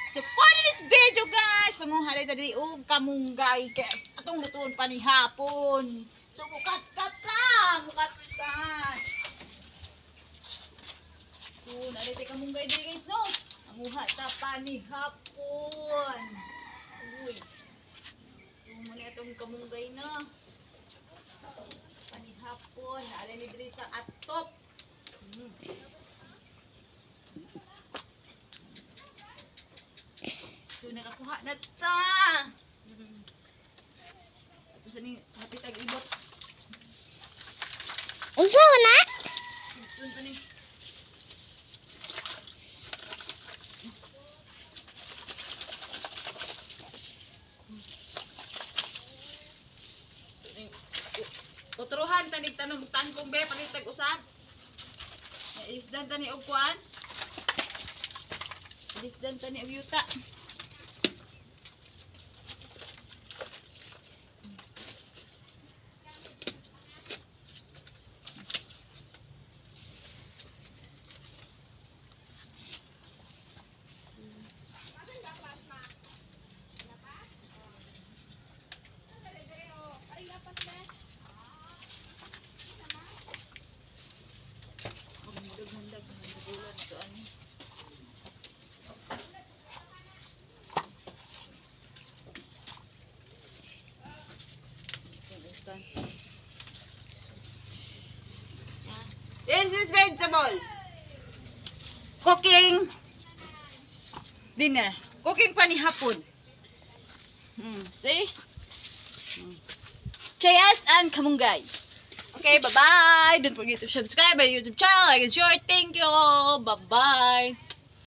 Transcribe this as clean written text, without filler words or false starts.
So for this video guys, pamuhalay tadi og kamunggay kay atong lutuon pa ni hapon. So mukat-kat lang, mukat-kat. So nalite kamunggay diri guys no. Amuha ta pa ni hapon. Uy. So muna itong kamunggay na. Panihapon, naala ni diri sa atop. So nakakuha na ta. Tapos ani hapit ag ibot. Unsa na? Unsa ni? Utruhan tanig tanom tangkong be palitag usab. Isdan tani og kuan. Isdan tani og yuta. This is vegetable. Cooking dinner. Cooking panihapon. See? Chayas and kamunggay. Okay, bye-bye. Don't forget to subscribe my YouTube channel, like and share. Thank you. Bye-bye.